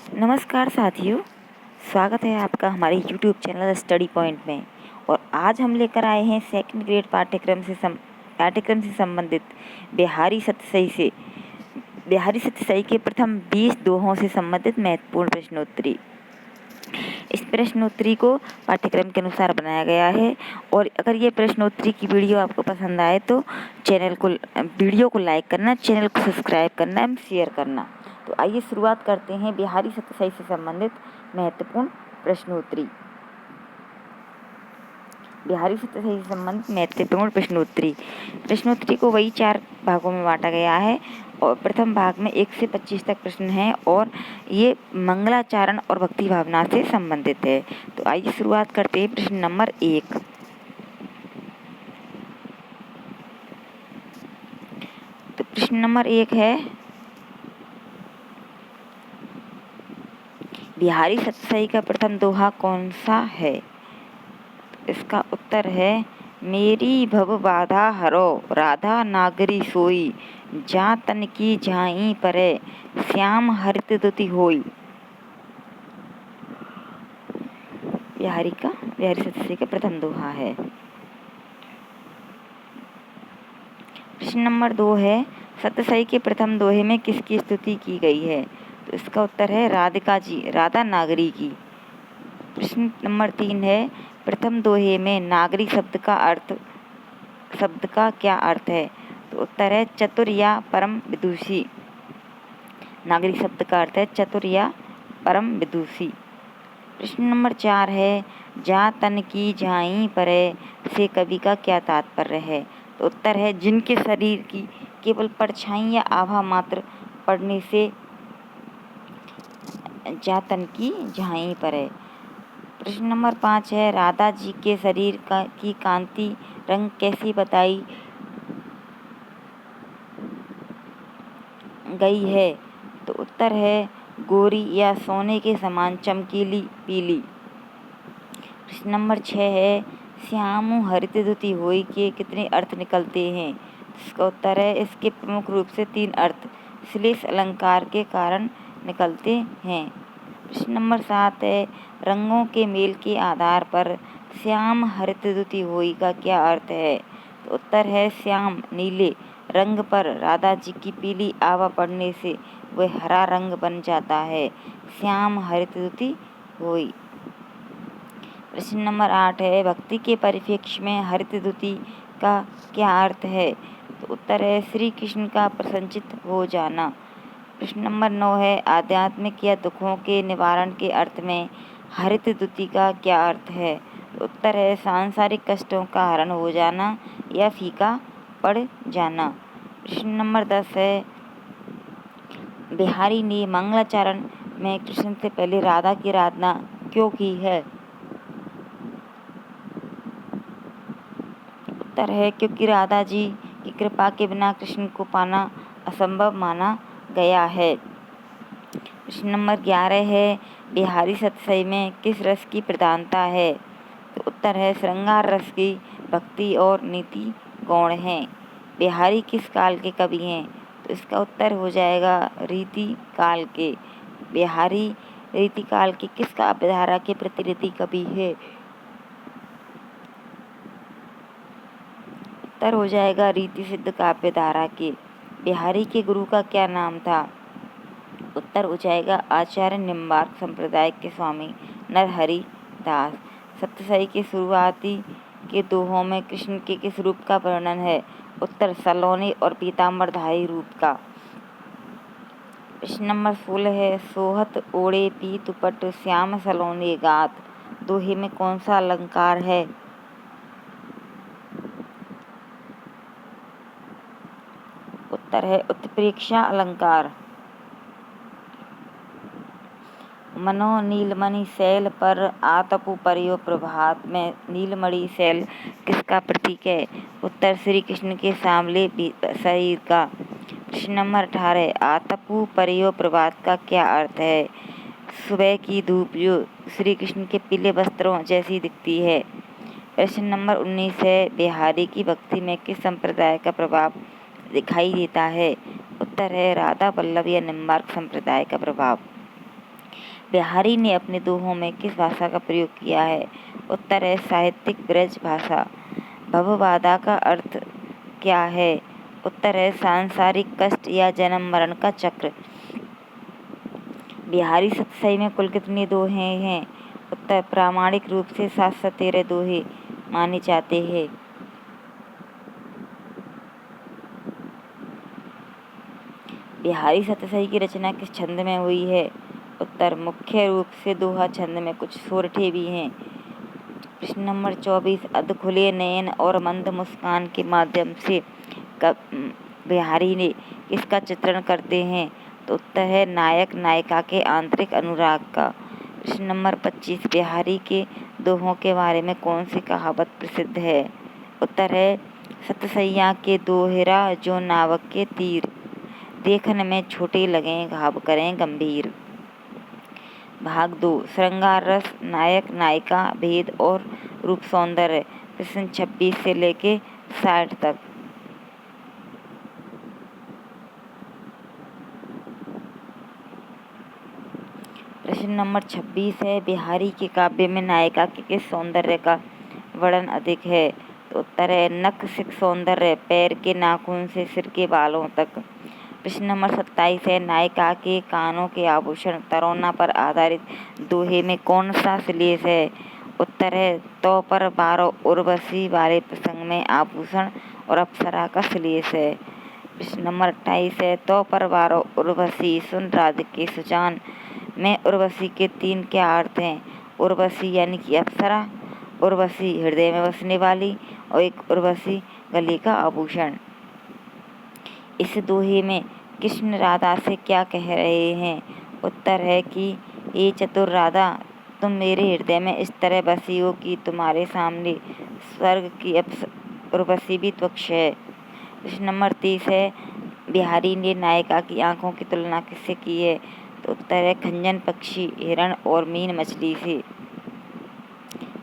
नमस्कार साथियों, स्वागत है आपका हमारे यूट्यूब चैनल स्टडी पॉइंट में। और आज हम लेकर आए हैं सेकंड ग्रेड पाठ्यक्रम से संबंधित बिहारी सत्यसाई के प्रथम 20 दोहों से संबंधित महत्वपूर्ण प्रश्नोत्तरी। इस प्रश्नोत्तरी को पाठ्यक्रम के अनुसार बनाया गया है। और अगर ये प्रश्नोत्तरी की वीडियो आपको पसंद आए तो वीडियो को लाइक करना, चैनल को सब्सक्राइब करना एवं शेयर करना। तो आइए शुरुआत करते हैं बिहारी सत्यसाई से संबंधित महत्वपूर्ण प्रश्नोत्तरी। बिहारी सत्यसाई से संबंधित महत्वपूर्ण प्रश्नोत्तरी को वही 4 भागों में बांटा गया है। और प्रथम भाग में 1 से 25 तक प्रश्न हैं और ये मंगलाचरण और भक्ति भावना से संबंधित है। तो आइए शुरुआत करते हैं प्रश्न नंबर 1। तो प्रश्न नंबर 1 है, बिहारी सत्यसाई का प्रथम दोहा कौन सा है? तो इसका उत्तर है, मेरी भव बाधा हरो राधा नागरी सोई, जा तन की झाई परे श्याम हरित दुति होई। बिहारी सत्यसाई का प्रथम दोहा है। प्रश्न नंबर 2 है, सत्यसाई के प्रथम दोहे में किसकी स्तुति की गई है? तो इसका उत्तर है राधा नागरी की। प्रश्न नंबर 3 है, प्रथम दोहे में नागरी शब्द का क्या अर्थ है? तो उत्तर है चतुर या परम विदुषी। नागरी शब्द का अर्थ है चतुर या परम विदुषी। प्रश्न नंबर 4 है, जा तन की झाई परे से कवि का क्या तात्पर्य है? तो उत्तर है जिनके शरीर की केवल परछाई या आभा मात्र पड़ने से जा तन की झाई परे। प्रश्न नंबर 5 है, राधा जी के शरीर की कांति रंग कैसी बताई गई है? तो उत्तर है गोरी या सोने के समान चमकीली पीली। प्रश्न नंबर 6 है, श्यामु हरित दुति होई के कितने अर्थ निकलते हैं? इसका उत्तर है इसके प्रमुख रूप से 3 अर्थ श्लेष अलंकार के कारण निकलते हैं। प्रश्न नंबर 7 है, रंगों के मेल के आधार पर श्याम हरित दुति होई का क्या अर्थ है? तो उत्तर है श्याम नीले रंग पर राधा जी की पीली आभा पड़ने से वह हरा रंग बन जाता है, श्याम हरित दुति होई। प्रश्न नंबर 8 है, भक्ति के परिप्रेक्ष्य में हरित दुति का क्या अर्थ है? तो उत्तर है श्री कृष्ण का प्रसन्नचित्त हो जाना। प्रश्न नंबर 9 है, आध्यात्मिक या दुखों के निवारण के अर्थ में हरित दुति का क्या अर्थ है? तो उत्तर है सांसारिक कष्टों का हरण हो जाना या फीका पड़ जाना। प्रश्न नंबर 10 है, बिहारी ने मंगलाचरण में कृष्ण से पहले राधा की आराधना क्यों की है? उत्तर है क्योंकि राधा जी की कृपा के बिना कृष्ण को पाना असंभव माना गया है। प्रश्न नंबर 11 है, बिहारी सत्यसाई में किस रस की प्रधानता है? तो उत्तर है श्रृंगार रस की, भक्ति और नीति गौण हैं। बिहारी किस काल के कवि हैं? तो इसका उत्तर हो जाएगा रीति काल के। बिहारी रीति काल के किस काव्यधारा के प्रतिनिधि कवि है? उत्तर हो जाएगा रीति सिद्ध काव्यधारा के। बिहारी के गुरु का क्या नाम था? उत्तर हो जाएगा आचार्य निम्बार्क संप्रदाय के स्वामी नरहरि दास। सत्यसाई के शुरुआती के दोहों में कृष्ण के किस रूप का वर्णन है? उत्तर सलोने और पीताम्बरधारी रूप का। प्रश्न नंबर 16 है, सोहत ओढ़े पीत पट श्याम सलोने गात, दोहे में कौन सा अलंकार है? उत्तर है उत्प्रेक्षा अलंकार। मनो नीलमणि शैल पर आतपु परियो प्रभात में नीलमणि शैल किसका प्रतीक है? उत्तर श्री कृष्ण के सांवले शरीर का। प्रश्न नंबर 18, आतपु परियो प्रभात का क्या अर्थ है? सुबह की धूप जो श्री कृष्ण के पीले वस्त्रों जैसी दिखती है। प्रश्न नंबर 19 है, बिहारी की भक्ति में किस संप्रदाय का प्रभाव दिखाई देता है? उत्तर है राधा वल्लभ या निम्बार्क संप्रदाय का प्रभाव। बिहारी ने अपने दोहों में किस भाषा का प्रयोग किया है? उत्तर है साहित्यिक ब्रज भाषा। भवबाधा का अर्थ क्या है? उत्तर है सांसारिक कष्ट या जन्म मरण का चक्र। बिहारी सतसई में कुल कितने दोहे हैं? उत्तर प्रामाणिक रूप से 713 दोहे माने जाते हैं। बिहारी सतसई की रचना किस छंद में हुई है? उत्तर मुख्य रूप से दोहा छंद में, कुछ सोरठे भी हैं। प्रश्न नंबर 24, अध खुले नयन और मंद मुस्कान के माध्यम से बिहारी ने किसका चित्रण करते हैं? तो उत्तर है नायक नायिका के आंतरिक अनुराग का। प्रश्न नंबर 25, बिहारी के दोहों के बारे में कौन सी कहावत प्रसिद्ध है? उत्तर है सतसैया के दोहरा जो नावक के तीर, देखन में छोटे लगें घाव करें गंभीर। भाग 2, श्रृंगार रस, नायक नायिका भेद और रूप सौंदर्य। प्रश्न 26 से लेके 60 तक। प्रश्न नंबर 26 है बिहारी के काव्य में नायिका के किस सौंदर्य का वर्णन अधिक है? तो उत्तर है नख सिख सौंदर्य, पैर के नाखून से सिर के बालों तक। प्रश्न नंबर 27 है नायिका के कानों के आभूषण तरोना पर आधारित दोहे में कौन सा श्लेष है? उत्तर है तो पर 12 उर्वशी वाले प्रसंग में आभूषण और अप्सरा का श्लेष है। प्रश्न नंबर 28 है तो पर 12 उर्वशी सुन राधिके सुजान में उर्वशी के 3 क्या अर्थ हैं? उर्वशी यानी कि अप्सरा, उर्वशी हृदय में बसने वाली और एक उर्वशी गले का आभूषण। इस दोहे में कृष्ण राधा से क्या कह रहे हैं? उत्तर है कि ये चतुर राधा, तुम मेरे हृदय में इस तरह बसी हो कि तुम्हारे सामने स्वर्ग की उर्वशी भी तुच्छ है। प्रश्न नंबर 30 है बिहारी ने नायिका की आंखों की तुलना किससे की है? तो उत्तर है खंजन पक्षी, हिरण और मीन मछली से।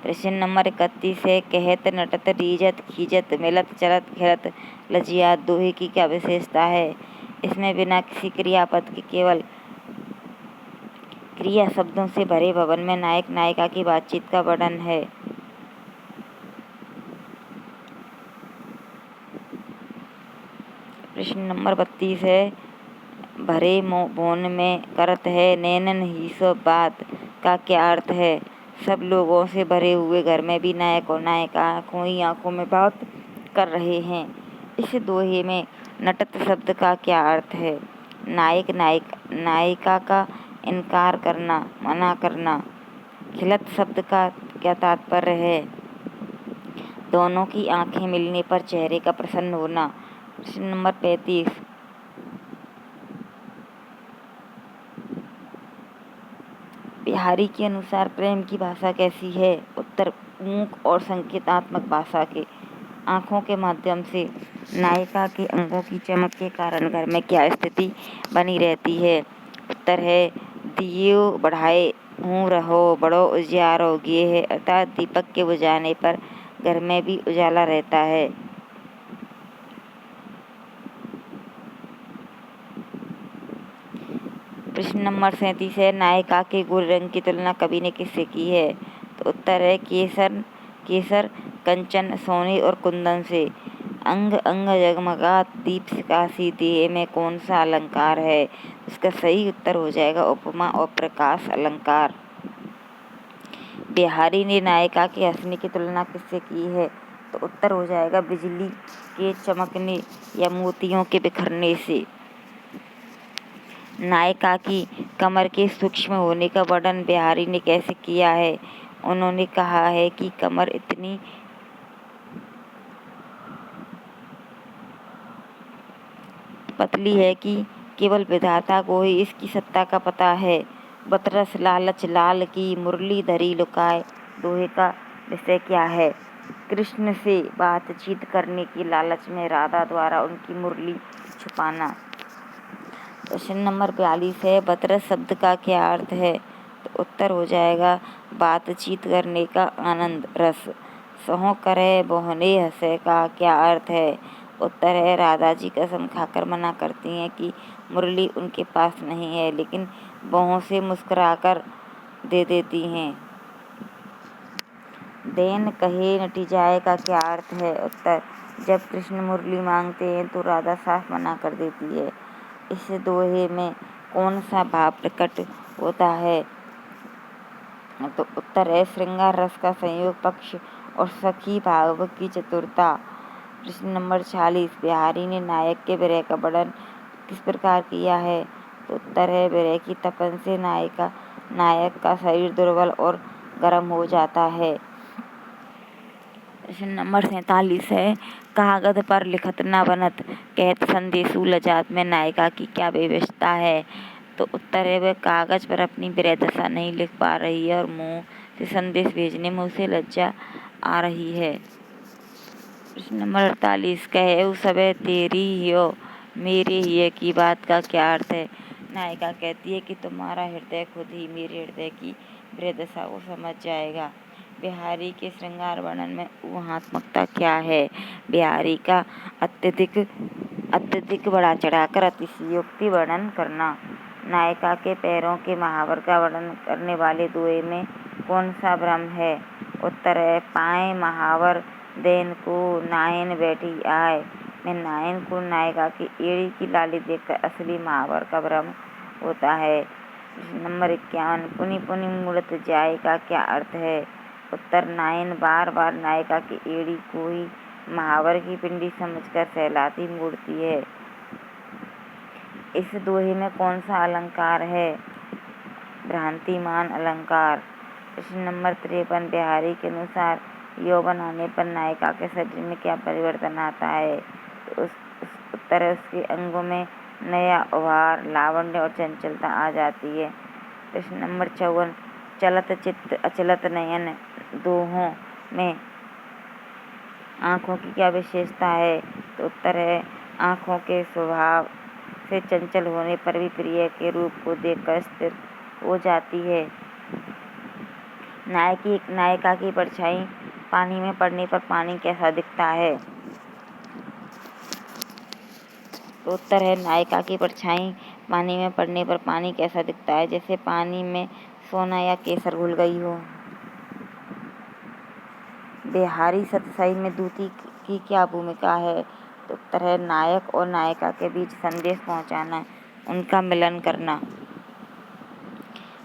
प्रश्न नंबर 31 है कहत नटत रीजत खीजत मिलत चलत खिलत लजिया दोहे की क्या विशेषता है? इसमें बिना किसी क्रियापद के केवल क्रिया शब्दों से भरे भवन में नायक नायिका की बातचीत का वर्णन है। प्रश्न नंबर 32 है भरे भवन में करत है नैनन ही सो बात का क्या अर्थ है? सब लोगों से भरे हुए घर में भी नायक और नायिका आंखों ही आंखों में बात कर रहे हैं। इस दोहे में नटत शब्द का क्या अर्थ है? नायक नायिका का इनकार करना, मना करना। खिलत शब्द का क्या तात्पर्य है? दोनों की आंखें मिलने पर चेहरे का प्रसन्न होना। प्रश्न नंबर 35, बिहारी के अनुसार प्रेम की भाषा कैसी है? उत्तर मूक और संकेतात्मक भाषा के। आँखों के माध्यम से नायिका के अंगों की चमक के कारण घर में क्या स्थिति बनी रहती है? उत्तर है दियो बढ़ाए हूँ रहो बड़ो उजियारो गे है, अर्थात दीपक के बुझाने पर घर में भी उजाला रहता है। प्रश्न नंबर 37 है नायिका के गोरे रंग की तुलना कवि ने किससे की है? तो उत्तर है केसर कंचन सोने और कुंदन से। अंग अंग जगमगात दीप सिकासी देह में कौन सा अलंकार है? इसका सही उत्तर हो जाएगा उपमा और प्रकाश अलंकार। बिहारी ने नायिका के हंसने की तुलना किससे की है? तो उत्तर हो जाएगा बिजली के चमकने या मोतियों के बिखरने से। नायिका की कमर के सूक्ष्म होने का वर्णन बिहारी ने कैसे किया है? उन्होंने कहा है कि कमर इतनी पतली है कि केवल विधाता को ही इसकी सत्ता का पता है। बतरस लालच लाल की मुरली धरी लुकाए दोहे का विषय क्या है? कृष्ण से बातचीत करने की लालच में राधा द्वारा उनकी मुरली छुपाना। प्रश्न नंबर 42 है बतरस शब्द का क्या अर्थ है? तो उत्तर हो जाएगा बातचीत करने का आनंद रस। सहो करे बोहने हंसे का क्या अर्थ है? उत्तर है राधा जी कसम खाकर मना करती हैं कि मुरली उनके पास नहीं है, लेकिन बाहों से मुस्कुराकर दे देती हैं। देन कहे नटी जाए का क्या अर्थ है? उत्तर, जब कृष्ण मुरली मांगते हैं तो राधा साफ मना कर देती है। इस दोहे में कौन सा भाव प्रकट होता है? तो उत्तर है श्रृंगार रस का संयोग पक्ष और सखी भाव की चतुरता। प्रश्न नंबर 46, बिहारी ने नायक के विरह का वर्णन किस प्रकार किया है? तो उत्तर है विरह की तपन से नायक का शरीर दुर्बल और गर्म हो जाता है। प्रश्न नंबर 47 है, कागज पर लिखत न बनत कहत संदेशु लजात में नायिका की क्या विशेषता है? तो उत्तर है वह कागज पर अपनी विरह दशा नहीं लिख पा रही है और मुंह से संदेश भेजने में उसे लज्जा आ रही है। प्रश्न नंबर 48, कहे सबे तेरी हियो मेरे हिय की बात का क्या अर्थ है? नायिका कहती है कि तुम्हारा हृदय खुद ही मेरे हृदय की विरह दशा को समझ जाएगा। बिहारी के श्रृंगार वर्णन में ऊहात्मकता क्या है? बिहारी का अत्यधिक बढ़ा चढ़ाकर अतिशयोक्ति वर्णन करना। नायिका के पैरों के महावर का वर्णन करने वाले दोहे में कौन सा भ्रम है? उत्तर है पाए महावर देन को नायन बैठी आए में नायन को नायिका की एड़ी की लाली देखकर असली महावर का भ्रम होता है। नंबर 51, पुनि पुनि मुड़त जाए का क्या अर्थ है? उत्तर, नायन बार बार नायिका की एड़ी को ही महावर की पिंडी समझकर सहलाती मुड़ती है। इस दोहे में कौन सा अलंकार है? भ्रांतिमान अलंकार। प्रश्न नंबर 53, बिहारी के अनुसार यौवन आने पर नायिका के शरीर में क्या परिवर्तन आता है? तो उस उत्तर है उसके अंगों में नया उभार, लावण्य और चंचलता आ जाती है। प्रश्न नंबर 54, चलत चित्त अचलत नयन दोहों में आँखों की क्या विशेषता है? तो उत्तर है आँखों के स्वभाव से चंचल होने पर भी प्रिय के रूप को देखकर स्थिर हो जाती है। नायिका की परछाई पानी में पड़ने पर पानी कैसा दिखता है? तो उत्तर है नायिका की परछाई पानी में पड़ने पर पानी कैसा दिखता है? जैसे पानी में सोना या केसर घुल गई हो। बिहारी सतसई में दूती की क्या भूमिका है? तो उत्तर है नायक और नायिका के बीच संदेश पहुंचाना, उनका मिलन करना।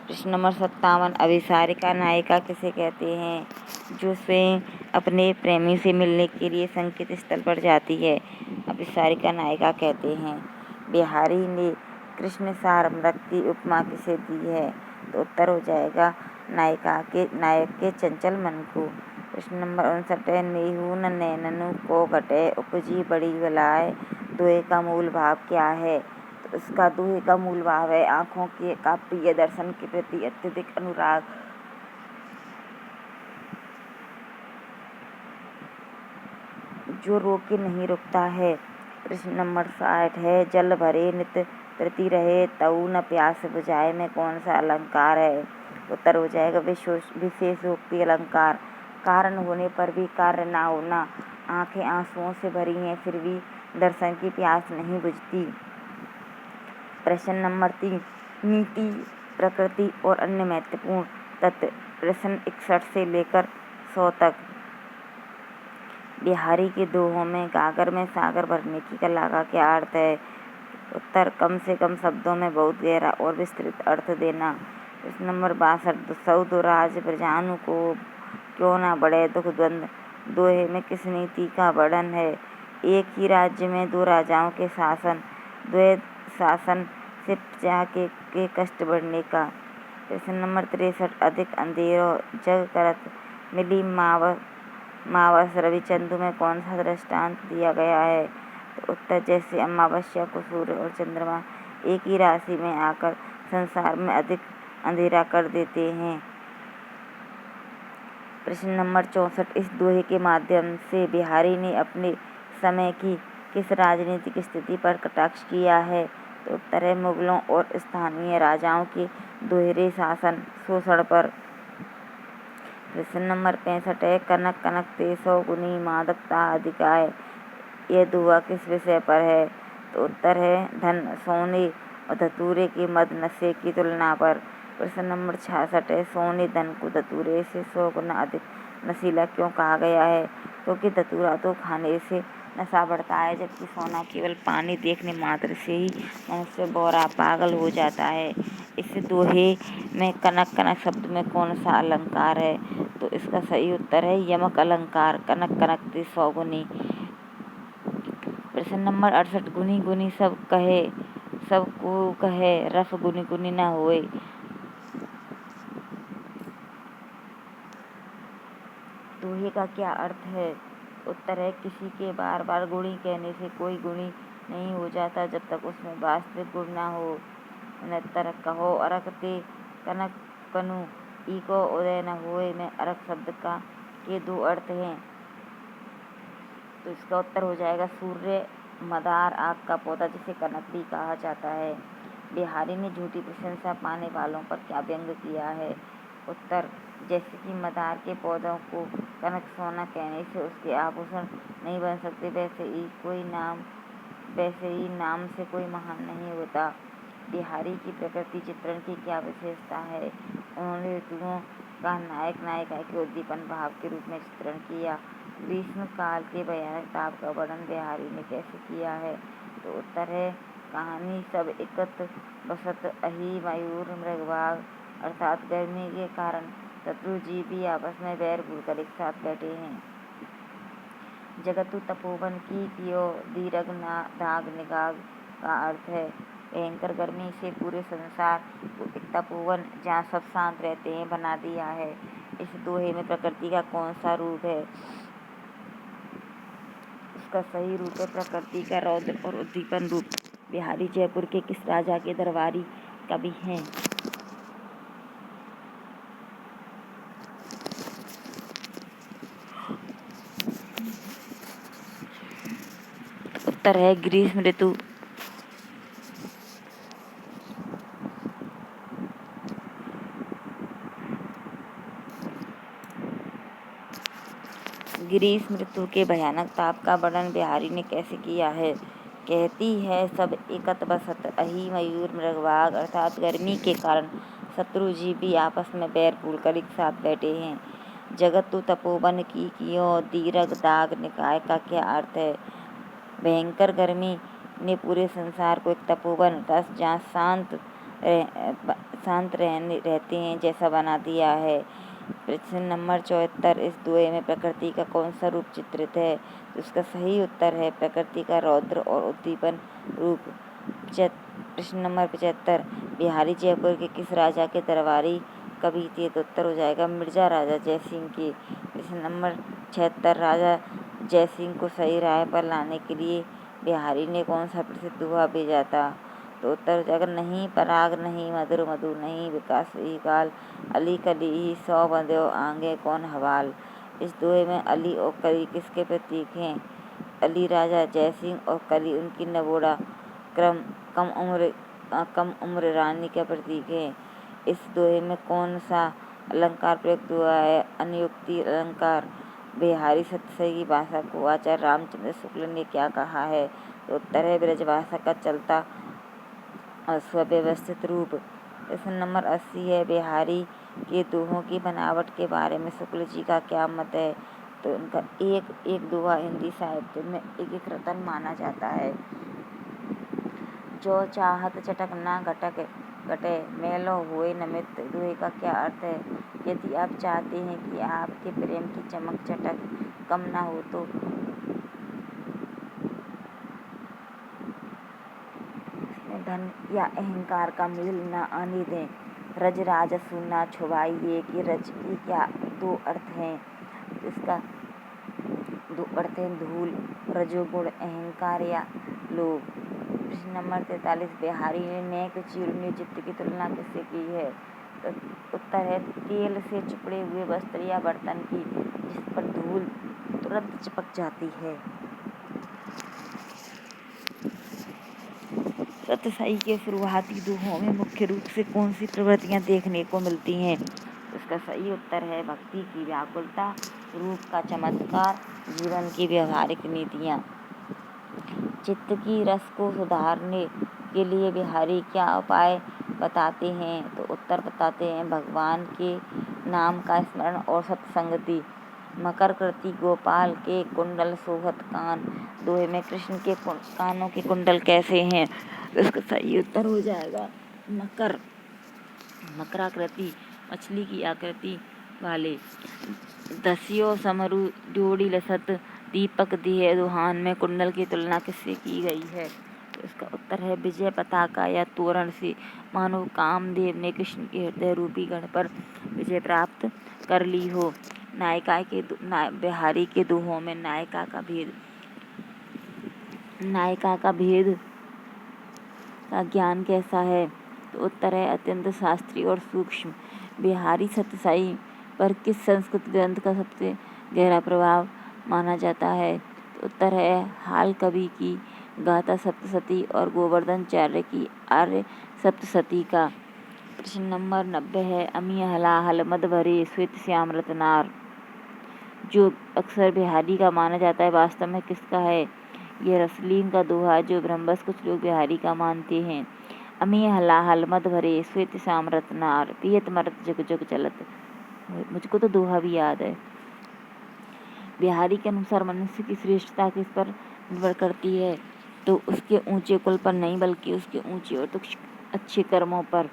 प्रश्न नंबर 57, अभिसारिका नायिका किसे कहते हैं? जो स्वयं अपने प्रेमी से मिलने के लिए संकेत स्थल पर जाती है, अभिसारिका नायिका कहते हैं। बिहारी ने कृष्ण सार मृग की उपमा किसे दी है? तो उत्तर हो जाएगा नायक के चंचल मन को। प्रश्न नंबर 59, नेहू न नैननु को घटे उपजी बड़ी बलाय दोहे का मूल भाव क्या है? तो इसका दोहे का मूल भाव है आँखों का प्रिय दर्शन के प्रति अत्यधिक अनुराग, जो रोके नहीं रुकता है। प्रश्न नंबर 60 है, जल भरे नित तृती रहे तऊ न प्यास बुझाए में कौन सा अलंकार है? उत्तर हो जाएगा विशेषोक्ति अलंकार। कारण होने पर भी कार्य ना होना, आंखें आंसुओं से भरी हैं फिर भी दर्शन की प्यास नहीं बुझती। प्रश्न नंबर 3, नीति, प्रकृति और अन्य महत्वपूर्ण तत्व। प्रश्न 61 से लेकर 100 तक। बिहारी के दोहों में गागर में सागर भरने की कला का क्या अर्थ है? उत्तर, कम से कम शब्दों में बहुत गहरा और विस्तृत अर्थ देना। प्रश्न नंबर 62, सौ दुराज प्रजानु को क्यों ना बढ़े दुख द्वंद दोहे में किस नीति का वर्णन है? एक ही राज्य में दो राजाओं के शासन, द्वैध शासन से प्रजा के कष्ट बढ़ने का। प्रश्न नंबर 63, अधिक अंधेरो जग करत मिली मावस रविचंद्र में कौन सा दृष्टांत दिया गया है? तो उत्तर, जैसे अमावस्या को सूर्य और चंद्रमा एक ही राशि में आकर संसार में अधिक अंधेरा कर देते हैं। प्रश्न नंबर 64, इस दोहे के माध्यम से बिहारी ने अपने समय की किस राजनीतिक स्थिति पर कटाक्ष किया है? तो उत्तर है मुगलों और स्थानीय राजाओं के दोहरे शासन शोषण पर। प्रश्न नंबर 65 है, कनक कनक तेसो गुनी मादकता अधिकाय, यह दोहा किस विषय पर है? तो उत्तर है धन, सोने और धतूरे के मद नशे की तुलना पर। प्रश्न नंबर 66 है, सोने धन को धतूरे से 100 गुना अधिक नशीला क्यों कहा गया है? क्योंकि धतूरा तो खाने से नशा बढ़ता है, जबकि सोना केवल पानी देखने मात्र से ही मनुष्य बौरा पागल हो जाता है। इस दोहे में कनक कनक शब्द में कौन सा अलंकार है? तो इसका सही उत्तर है यमक अलंकार। कनक कनकती 100 गुनी। प्रश्न नंबर 68, गुनी गुनी सब कहे सबको कहे, रफ गुनी गुनी न होए। दोहे का क्या अर्थ है? उत्तर है, किसी के बार बार गुणी कहने से कोई गुणी नहीं हो जाता जब तक उसमें वास्तविक गुण न हो। 69, कहो अरख ते कनक कनु ईको उदय न होए में अरख शब्द के 2 अर्थ हैं। तो इसका उत्तर हो जाएगा सूर्य, मदार, आग का पौधा जिसे कनक भी कहा जाता है। बिहारी ने झूठी प्रशंसा पाने वालों पर क्या व्यंग किया है? उत्तर, जैसे कि मदार के पौधों को कनक सोना कहने से उसके आभूषण नहीं बन सकते, वैसे ही नाम से कोई महान नहीं होता। बिहारी की प्रकृति चित्रण की क्या विशेषता है? उन्होंने ऋतुओं का नायक नायिका के उद्दीपन भाव के रूप में चित्रण किया। ग्रीष्म काल के भयानक ताप का वर्णन बिहारी ने कैसे किया है? तो उत्तर है, कहानी सब एकत्र बसत अहि मयूर मृगवाग, अर्थात गर्मी के कारण शत्रु जीव भी आपस में बैर भूलकर एक साथ बैठे हैं। जगतु तपोवन की कियो दीरघ दाग निगाग का अर्थ है भयंकर गर्मी से पूरे संसार को एक तपोवन जहाँ सब शांत रहते हैं बना दिया है। इस दोहे में प्रकृति का कौन सा रूप है? उसका सही रूप है प्रकृति का रौद्र और उद्दीपन रूप। बिहारी जयपुर के किस राजा के दरबारी कवि हैं? उत्तर है ग्रीष्म ऋतु। ग्रीष्म ऋतु के भयानक ताप का वर्णन बिहारी ने कैसे किया है? कहती है सब एकत बसत अहि मयूर मृगवाग, अर्थात गर्मी के कारण शत्रु जीव भी आपस में बैर भूलकर एक साथ बैठे हैं। जगतु तपोवन की कियो दीरघ दाग निकाय का क्या अर्थ है? भयंकर गर्मी ने पूरे संसार को एक तपोवन जहाँ शांत रहते हैं जैसा बना दिया है। प्रश्न नंबर 74, इस दोहे में प्रकृति का कौन सा रूप चित्रित है? तो इसका सही उत्तर है प्रकृति का रौद्र और उद्दीपन रूप। प्रश्न नंबर 75, बिहारी जयपुर के किस राजा के दरबारी कवि थे? तो उत्तर हो जाएगा मिर्जा राजा जयसिंह के। प्रश्न नंबर 76, राजा जयसिंह को सही राह पर लाने के लिए बिहारी ने कौन सा प्रसिद्ध दोहा भेजा था? तो उत्तर जाकर नहीं पराग नहीं मधुर मधु नहीं विकास ही काल, अली कली ही 100 बंध्यो आंगे कौन हवाल। इस दोहे में अली और कली किसके प्रतीक हैं? अली राजा जयसिंह और कली उनकी नवोड़ा कम उम्र रानी का प्रतीक है। इस दोहे में कौन सा अलंकार प्रयुक्त हुआ है? अनुयुक्ति अलंकार। बिहारी सत्यसाई की भाषा को आचार्य रामचंद्र शुक्ल ने क्या कहा है? तो उत्तर है ब्रजभाषा का चलता और सुव्यवस्थित रूप। प्रश्न नंबर 80 है, बिहारी के दोहों की बनावट के बारे में शुक्ल जी का क्या मत है? तो उनका एक दोहा हिंदी साहित्य में एक रतन माना जाता है। जो चाहत चटक ना घटक घटे मैलो हुए नमित, दोहे का क्या अर्थ है? यदि आप चाहते हैं कि आपके प्रेम की चमक चटक कम ना हो तो धन या अहंकार का मेल न आने दें। रज राजसु ना छुपाइए कि रज के क्या 2 अर्थ हैं? इसका 2 अर्थ हैं धूल, रजोगुण, अहंकार या लोभ। प्रश्न नंबर 43, बिहारी ने नेक चिरुनी चित्त की तुलना किससे की है? तो उत्तर है तेल से चिपड़े हुए वस्त्र या बर्तन की जिस पर धूल तुरंत चिपक जाती है। सत्यसाई के शुरुआती दोहों में मुख्य रूप से कौन सी प्रवृत्तियाँ देखने को मिलती हैं? इसका सही उत्तर है भक्ति की व्याकुलता, रूप का चमत्कार, जीवन की व्यवहारिक नीतियाँ। चित्त की रस को सुधारने के लिए बिहारी क्या उपाय बताते हैं? तो उत्तर बताते हैं भगवान के नाम का स्मरण और सत्संगति। मकर कृति गोपाल के कुंडल सोहत कान। दोहे में कृष्ण के कानों के कुंडल कैसे हैं? तो इसका सही उत्तर हो जाएगा मकराकृति, मछली की आकृति वाले। दसियों समरु जोड़ी लसत, दीपक दिए दुहान में कुंडल की तुलना किससे की गई है? तो इसका उत्तर है विजय पताका या तोरण से। मानो कामदेव ने कृष्ण के हृदय रूपी गढ़ पर विजय प्राप्त कर ली हो। बिहारी के दोहों में नायिका का भेद का ज्ञान कैसा है? तो उत्तर है अत्यंत शास्त्रीय और सूक्ष्म। बिहारी सतसाई पर किस संस्कृत ग्रंथ का सबसे गहरा प्रभाव माना जाता है? तो उत्तर है हाल कवि की गाथा सप्तशती और गोवर्धनाचार्य की आर्य सप्तशती का। प्रश्न नंबर 90 है अमी हलाहल मद भरे श्वेत श्याम रतनार, जो अक्सर बिहारी का माना जाता है वास्तव में किसका है? यह रसलीन का दोहा है जो भ्रमवश कुछ लोग बिहारी का मानते हैं। अमी हलाहल मद भरे श्वेत श्याम रतनार, पियत मरत जुग जुग चलत। मुझको तो दोहा भी याद है। बिहारी के अनुसार मनुष्य की श्रेष्ठता किस पर निर्भर करती है? तो उसके ऊंचे कुल पर नहीं बल्कि उसके ऊंचे और तो अच्छे कर्मों पर।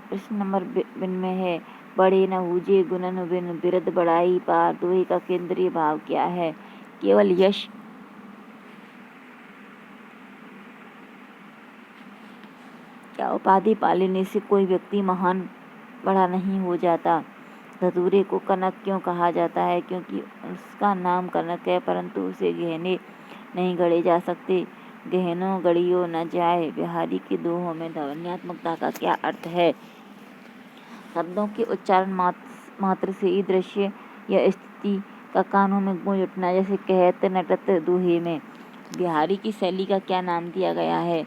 प्रश्न नंबर 92 है बड़े न हुजे गुणन बिन बिरद बड़ाई पार, दोहे का केंद्रीय भाव क्या है? केवल यश क्या उपाधि पालेने से कोई व्यक्ति महान बड़ा नहीं हो जाता? धतूरे को कनक क्यों कहा जाता है? क्योंकि उसका नाम कनक है परंतु उसे गहने नहीं गढ़े जा सकते। गहनों गढ़ियो न जाए। बिहारी के दोहों में ध्वन्यात्मकता का क्या अर्थ है? शब्दों के उच्चारण मात्र से ही दृश्य या स्थिति का कानों में गूंज उठना, जैसे कहत नटत दोहे में। बिहारी की शैली का क्या नाम दिया गया है?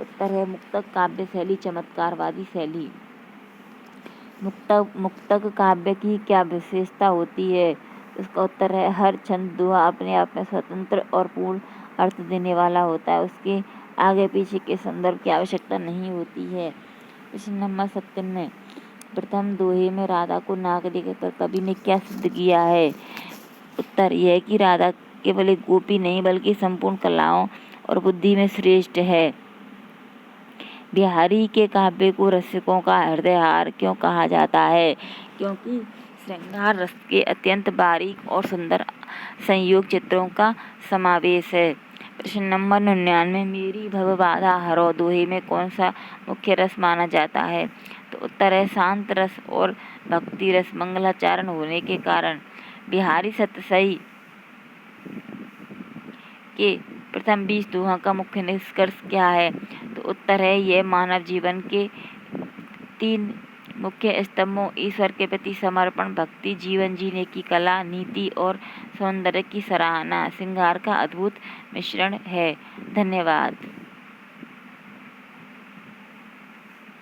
उत्तर है मुक्तक काव्य शैली, चमत्कारवादी शैली। मुक्तक काव्य की क्या विशेषता होती है? इसका उत्तर है हर छंद दोहा अपने आप में स्वतंत्र और पूर्ण अर्थ देने वाला होता है। उसके आगे पीछे के संदर्भ की आवश्यकता नहीं होती है। प्रश्न नंबर 97 प्रथम दोहे में राधा को नाक दिखाकर कवि ने क्या सिद्ध किया है? उत्तर यह कि राधा केवल एक गोपी नहीं बल्कि संपूर्ण कलाओं और बुद्धि में श्रेष्ठ है। बिहारी के काव्य को रसिकों का हृदयहार क्यों कहा जाता है? क्योंकि श्रृंगार रस के अत्यंत बारीक और सुंदर संयोग चित्रों का समावेश है। प्रश्न नंबर 99 मेरी भव बाधा हरो, दोहे में कौन सा मुख्य रस माना जाता है? तो उत्तर है शांत रस और भक्ति रस मंगलाचरण होने के कारण। बिहारी सतसई के प्रथम 20 दोहा का मुख्य निष्कर्ष क्या है? तो उत्तर है यह मानव जीवन के 3 मुख्य स्तंभों ईश्वर के प्रति समर्पण, भक्ति, जीवन जीने की कला, नीति और सौंदर्य की सराहना, श्रृंगार का अद्भुत मिश्रण है। धन्यवाद।